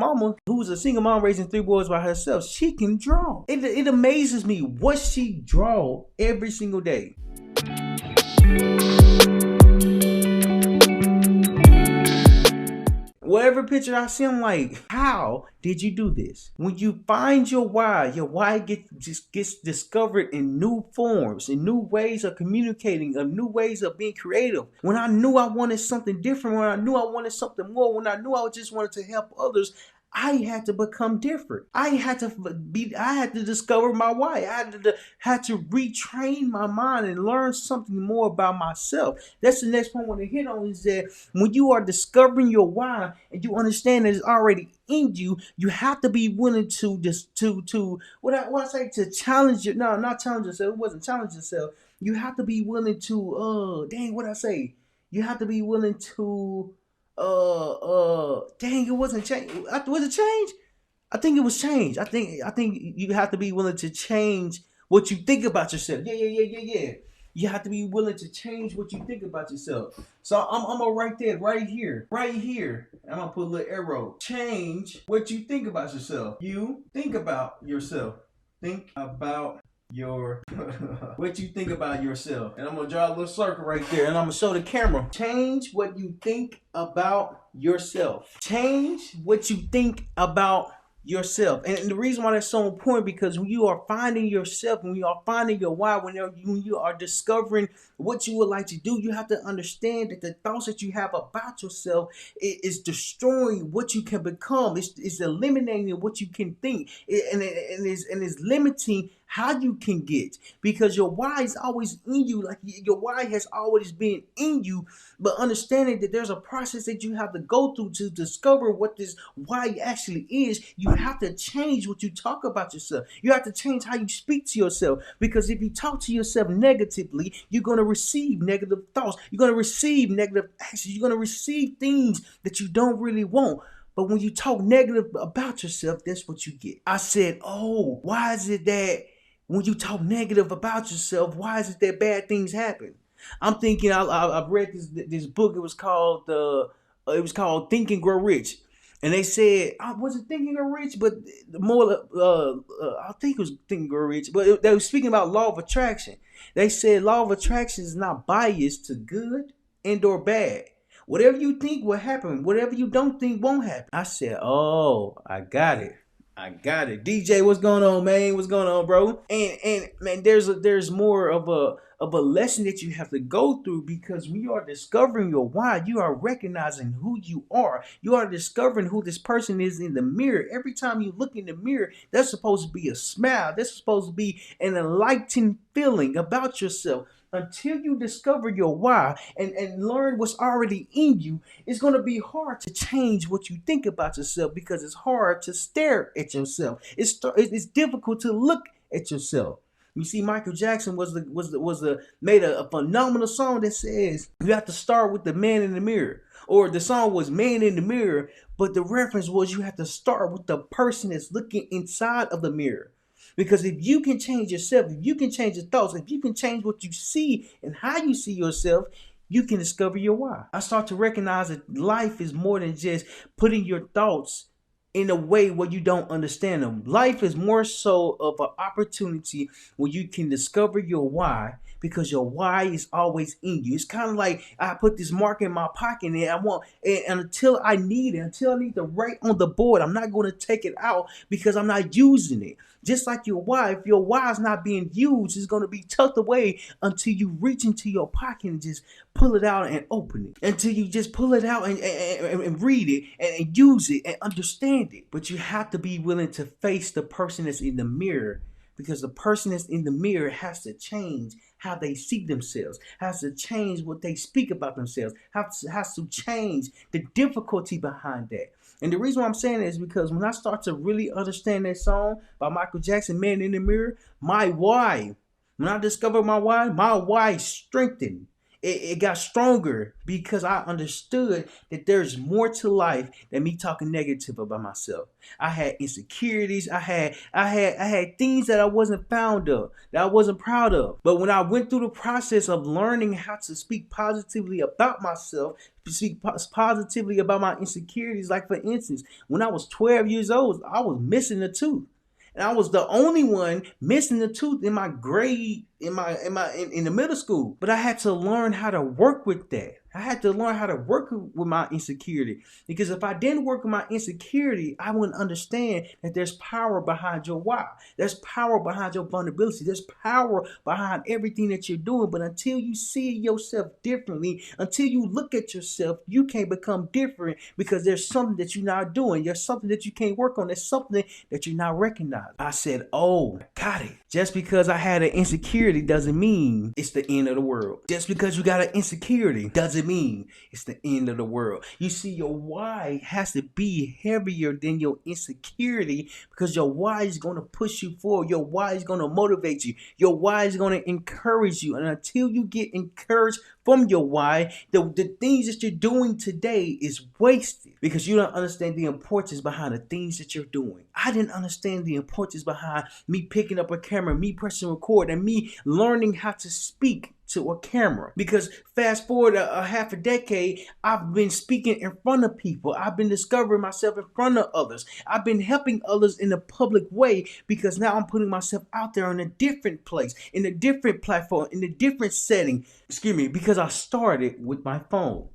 mama, who's a single mom raising 3 boys by herself, she can draw. It amazes me what she draw every single day. Whatever picture I see, I'm like, how did you do this? When you find your why gets discovered in new forms, in new ways of communicating, in new ways of being creative. When I knew I wanted something different, when I knew I wanted something more, when I knew I just wanted to help others, I had to become different. I had to discover my why. I had to retrain my mind and learn something more about myself. That's the next point I want to hit on, is that when you are discovering your why and you understand that it's already in you, you have to be willing to challenge your, no, not challenge yourself. It wasn't challenge yourself. You have to be willing to you have to be willing to it wasn't change. Was it change? I think it was change. I think you have to be willing to change what you think about yourself. Yeah. You have to be willing to change what you think about yourself. So I'm gonna write that right here. I'm gonna put a little arrow. Change what you think about yourself. You think about yourself. Think about what you think about yourself. And I'm gonna draw a little circle right there, and I'm gonna show the camera. Change what you think about yourself. Change what you think about yourself. And the reason why that's so important, because when you are finding yourself, when you are finding your why, when you are discovering what you would like to do, you have to understand that the thoughts that you have about yourself is destroying what you can become. It's eliminating what you can think, and it's limiting how you can get, because your why is always in you. Like, your why has always been in you, but understanding that there's a process that you have to go through to discover what this why actually is. You have to change what you talk about yourself. You have to change how you speak to yourself, because if you talk to yourself negatively, you're going to receive negative thoughts. You're going to receive negative actions. You're going to receive things that you don't really want. But when you talk negative about yourself, that's what you get. I said, oh, why is it that when you talk negative about yourself, why is it that bad things happen? I'm thinking, I've read this book. It was called Think and Grow Rich. And they said, I wasn't thinking of rich, but more, I think it was Think and Grow Rich, but they were speaking about law of attraction. They said law of attraction is not biased to good and or bad. Whatever you think will happen. Whatever you don't think won't happen. I said, oh, I got it. DJ, what's going on, man? What's going on, bro? And man, there's more of a lesson that you have to go through, because when you are discovering your why, you are recognizing who you are. You are discovering who this person is in the mirror. Every time you look in the mirror, that's supposed to be a smile. That's supposed to be an enlightening feeling about yourself. Until you discover your why and learn what's already in you, it's going to be hard to change what you think about yourself, because it's hard to stare at yourself. It's difficult to look at yourself. You see, Michael Jackson made a phenomenal song that says you have to start with the man in the mirror. Or the song was Man in the Mirror, but the reference was you have to start with the person that's looking inside of the mirror. Because if you can change yourself, if you can change your thoughts, if you can change what you see and how you see yourself, you can discover your why. I start to recognize that life is more than just putting your thoughts in a way where you don't understand them. Life is more so of an opportunity where you can discover your why, because your why is always in you. It's kind of like I put this mark in my pocket and until I need to write on the board, I'm not going to take it out because I'm not using it. Just like your why, if your why is not being used, it's going to be tucked away until you reach into your pocket and just pull it out and open it. Until you just pull it out and read it and use it and understand it. But you have to be willing to face the person that's in the mirror, because the person that's in the mirror has to change how they see themselves, has to change what they speak about themselves, has to change the difficulty behind that. And the reason why I'm saying that is because when I start to really understand that song by Michael Jackson, Man in the Mirror, my why, when I discovered my why strengthened. It got stronger because I understood that there's more to life than me talking negative about myself. I had insecurities. I had things that I wasn't found of, that I wasn't proud of. But when I went through the process of learning how to speak positively about myself, to speak positively about my insecurities, like for instance, when I was 12 years old, I was missing a tooth. And I was the only one missing the tooth in my grade in the middle school. But I had to learn how to work with that. I had to learn how to work with my insecurity. Because if I didn't work with my insecurity, I wouldn't understand that there's power behind your why. There's power behind your vulnerability. There's power behind everything that you're doing. But until you see yourself differently, until you look at yourself, you can't become different because there's something that you're not doing. There's something that you can't work on. There's something that you're not recognizing. I said, oh, got it. Just because I had an insecurity doesn't mean it's the end of the world. Just because you got an insecurity doesn't mean it's the end of the world. You see, your why has to be heavier than your insecurity because your why is going to push you forward. Your why is going to motivate you. Your why is going to encourage you. And until you get encouraged from your why, the things that you're doing today is wasted because you don't understand the importance behind the things that you're doing. I didn't understand the importance behind me picking up a camera, me pressing record, and me learning how to speak to a camera. Because fast forward a half a decade, I've been speaking in front of people. I've been discovering myself in front of others. I've been helping others in a public way because now I'm putting myself out there in a different place, in a different platform, in a different setting. Excuse me, because I started with my phone.